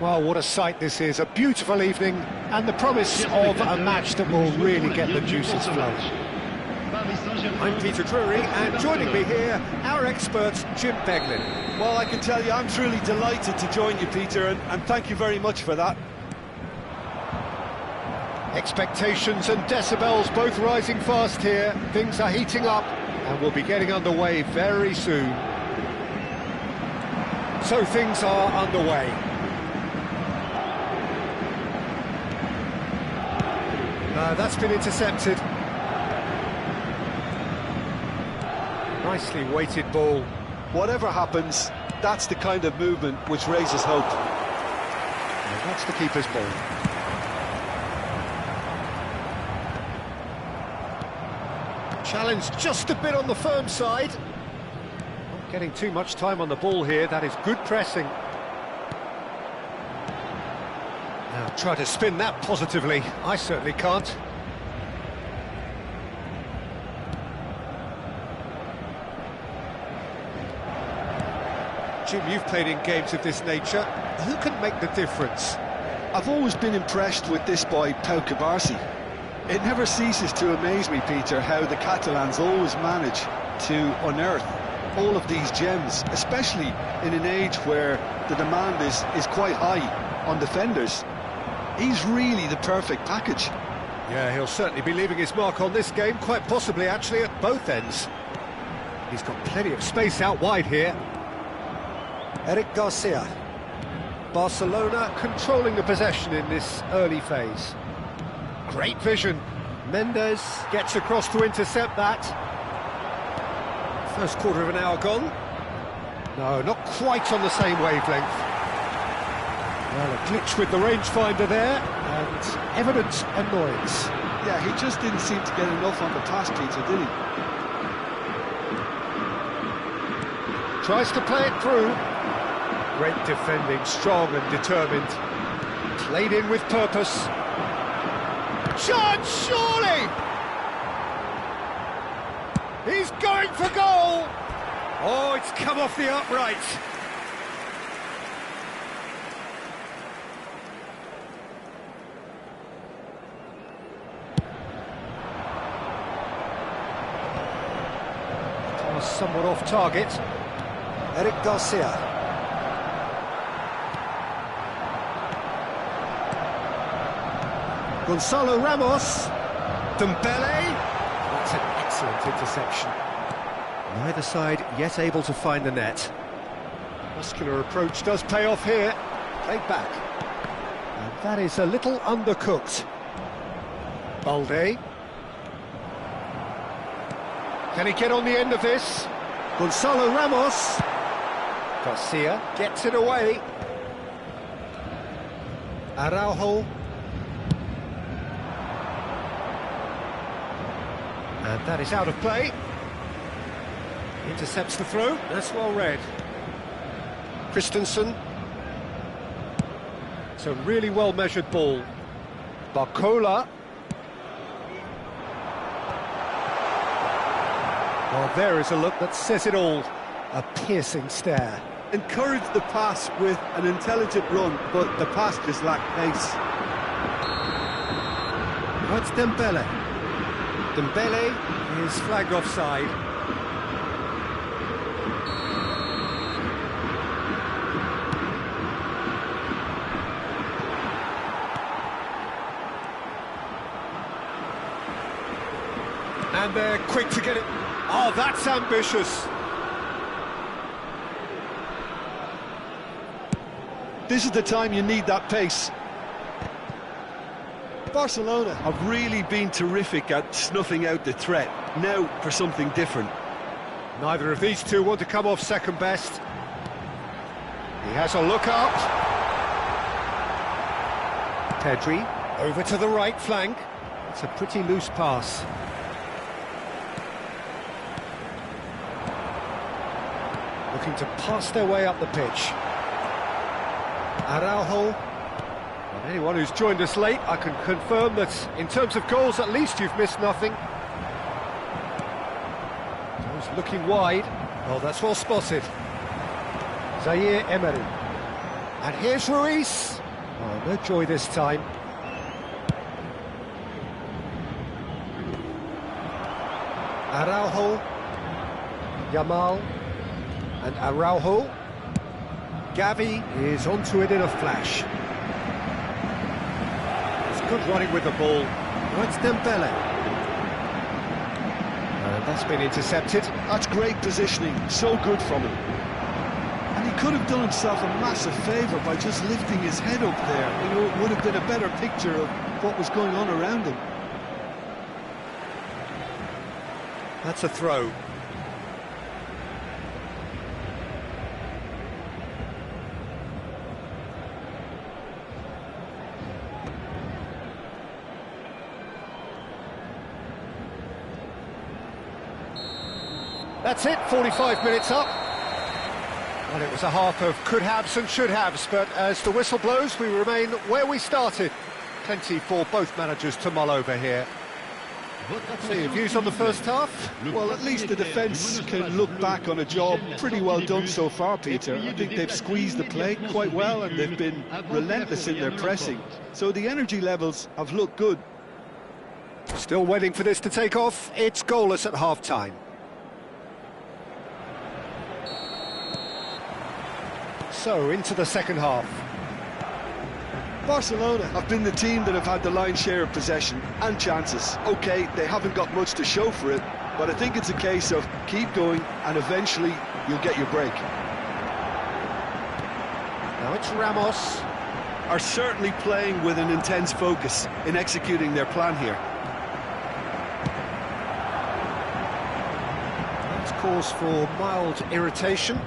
Well, what a sight this is, a beautiful evening, and the promise of a match that will really get the juices flowing. I'm Peter Drury, and joining me here, our expert, Jim Beglin. Well, I can tell you, I'm truly delighted to join you, Peter, and thank you very much for that. Expectations and decibels both rising fast here. Things are heating up, and we'll be getting underway very soon. So things are underway. That's been intercepted. Nicely weighted ball. Whatever happens, that's the kind of movement which raises hope. And that's the keeper's ball. Challenge just a bit on the firm side. Not getting too much time on the ball here. That is good pressing. Now try to spin that positively. I certainly can't. Jim, you've played in games of this nature. Who can make the difference? I've always been impressed with this boy, Pau Cubarsí. It never ceases to amaze me, Peter, how the Catalans always manage to unearth all of these gems, especially in an age where the demand is quite high on defenders. He's really the perfect package. Yeah, he'll certainly be leaving his mark on this game, quite possibly actually at both ends. He's got plenty of space out wide here. Eric Garcia. Barcelona controlling the possession in this early phase. Great vision. Mendes gets across to intercept that. First quarter of an hour gone. No, not quite on the same wavelength. Well, a glitch with the rangefinder there, and evident annoyance. Yeah, he just didn't seem to get enough on the pass, Peter, did he? Tries to play it through. Great defending, strong and determined. Played in with purpose. Chance, surely! He's going for goal! Oh, it's come off the upright. somewhat off target. Eric Garcia. Gonzalo Ramos. Dembele. That's an excellent interception. Neither side yet able to find the net. Muscular approach does pay off here. Played back. And that is a little undercooked. Balde. Can he get on the end of this? Gonzalo Ramos. Garcia gets it away. Araujo. And that is out of play. Intercepts the throw. That's well read. Christensen. It's a really well-measured ball. Barcola. Well, there is a look that says it all. A piercing stare. Encourage the pass with an intelligent run, but the pass just lacked pace. Now it's Dembele. Dembele is flagged offside. And they're quick to get it. Oh, that's ambitious. This is the time you need that pace. Barcelona have really been terrific at snuffing out the threat. Now for something different. Neither of these two want to come off second best. He has a look up. Pedri over to the right flank. It's a pretty loose pass. Looking to pass their way up the pitch. Araujo. And anyone who's joined us late, I can confirm that in terms of goals, at least you've missed nothing. He's looking wide. Oh, that's well spotted. Zaire Emery. And here's Ruiz. Oh, no joy this time. Araujo. Yamal. And Araujo. Gavi is onto it in a flash. It's good running with the ball. Now it's Dembele. And that's been intercepted. That's great positioning, so good from him. And he could have done himself a massive favour by just lifting his head up there. You know, it would have been a better picture of what was going on around him. That's a throw. That's it, 45 minutes up. Well, it was a half of could-haves and should-haves, but as the whistle blows, we remain where we started. Plenty for both managers to mull over here. So your views on the first half? Well, at least the defence can look back on a job pretty well done so far, Peter. I think they've squeezed the play quite well and they've been relentless in their pressing. So the energy levels have looked good. Still waiting for this to take off. It's goalless at half-time. So, into the second half. Barcelona have been the team that have had the lion's share of possession and chances. OK, they haven't got much to show for it, but I think it's a case of keep going and eventually you'll get your break. Now it's Ramos. Are certainly playing with an intense focus in executing their plan here. That's cause for mild irritation.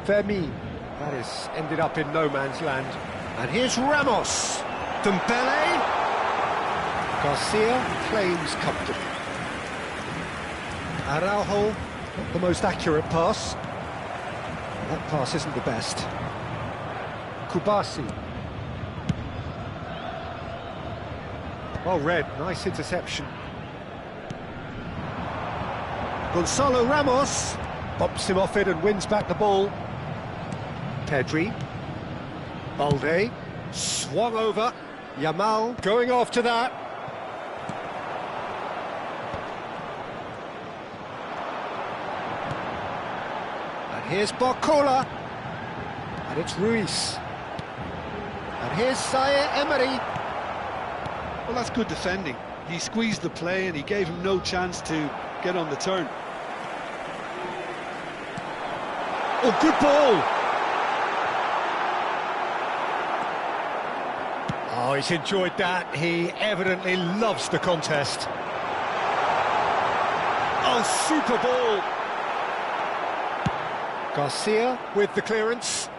Fermi. That is ended up in no man's land. And here's Ramos. Dembele. Garcia claims comfortably. Araujo, not the most accurate pass. That pass isn't the best. Kubasi. Well read, nice interception. Gonzalo Ramos bumps him off it and wins back the ball. Pedri. Balde. Swung over. Yamal going after that. here's Barcola. And it's Ruiz. And here's Zaire Emery. Well, that's good defending. He squeezed the play and he gave him no chance to get on the turn. Oh, good ball! Oh, he's enjoyed that. He evidently loves the contest. Oh, super ball! Garcia with the clearance.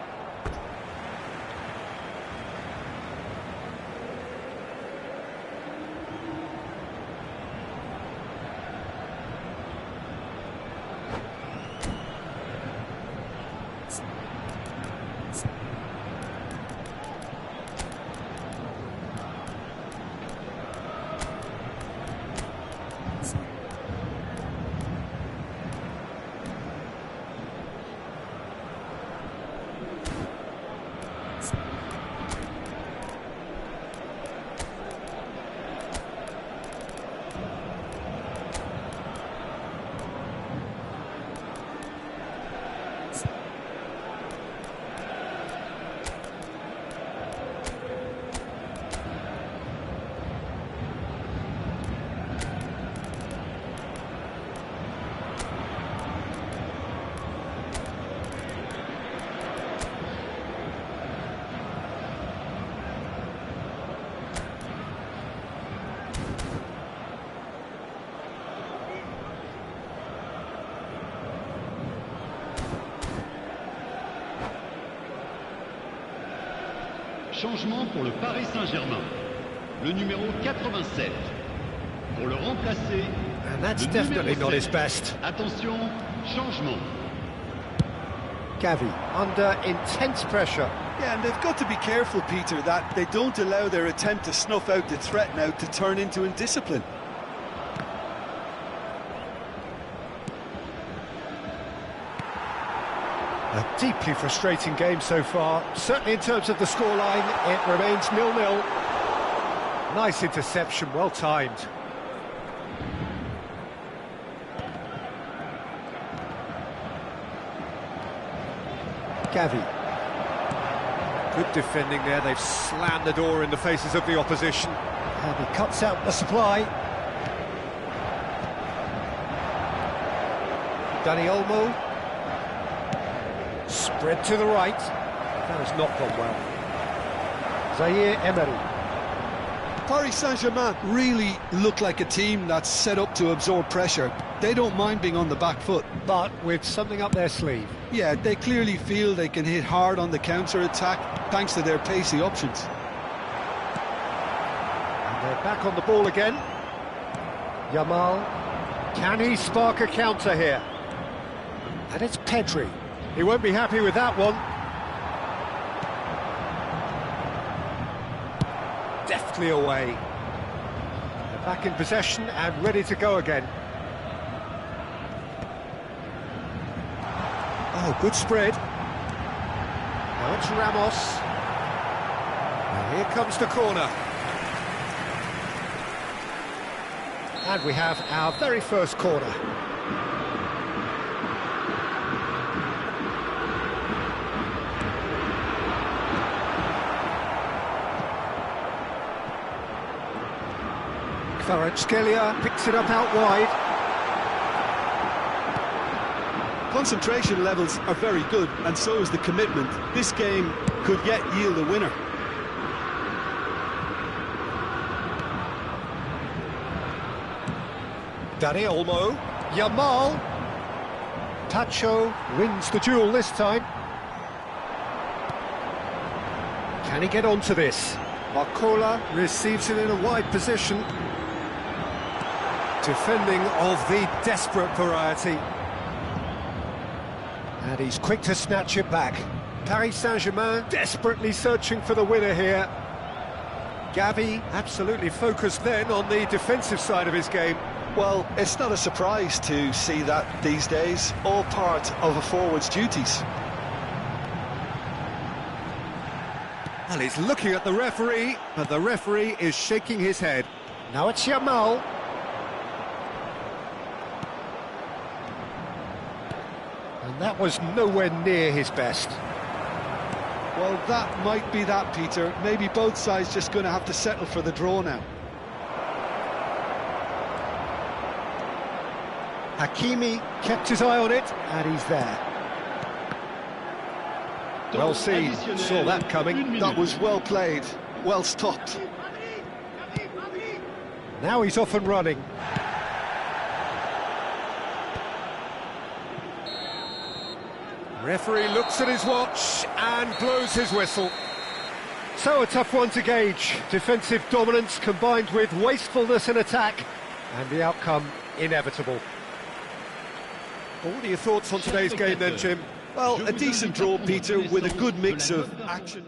Changement pour le Paris Saint-Germain. Le numéro 87. Pour le remplacer, And that's le definitely numéro not his 7. best. Attention, changement. Gavi under intense pressure. Yeah, and they've got to be careful, Peter, that they don't allow their attempt to snuff out the threat now to turn into indiscipline. A deeply frustrating game so far. Certainly in terms of the scoreline, it remains 0-0. Nice interception, well timed. Gavi. Good defending there, they've slammed the door in the faces of the opposition. And he cuts out the supply. Dani Olmo. Spread to the right. That has not gone well. Zaire Emery. Paris Saint-Germain really look like a team that's set up to absorb pressure. They don't mind being on the back foot. But with something up their sleeve. Yeah, they clearly feel they can hit hard on the counter-attack thanks to their pacey options. And they're back on the ball again. Yamal. Can he spark a counter here? And it's Pedri. He won't be happy with that one. Deftly away. They're back in possession and ready to go again. Oh, good spread. Now it's Ramos. And here comes the corner. And we have our very first corner. Kvaratskhelia picks it up out wide. Concentration levels are very good, and so is the commitment. This game could yet yield a winner. Dani Olmo. Yamal. Tacho wins the duel this time. Can he get onto this? Barcola receives it in a wide position. Defending of the desperate variety. And he's quick to snatch it back. Paris Saint-Germain desperately searching for the winner here. Gavi absolutely focused then on the defensive side of his game. Well, it's not a surprise to see that these days, all part of a forward's duties. Well, he's looking at the referee, but the referee is shaking his head. Now it's Yamal. And that was nowhere near his best. Well, that might be that, Peter. Maybe both sides just going to have to settle for the draw now. Hakimi kept his eye on it, and he's there. Well seen, saw that coming. That was well played, well stopped. Now he's off and running. Referee looks at his watch and blows his whistle. So a tough one to gauge. Defensive dominance combined with wastefulness in attack, and the outcome inevitable. What are your thoughts on today's game then, Jim? Well, a decent draw, Peter, with a good mix of action.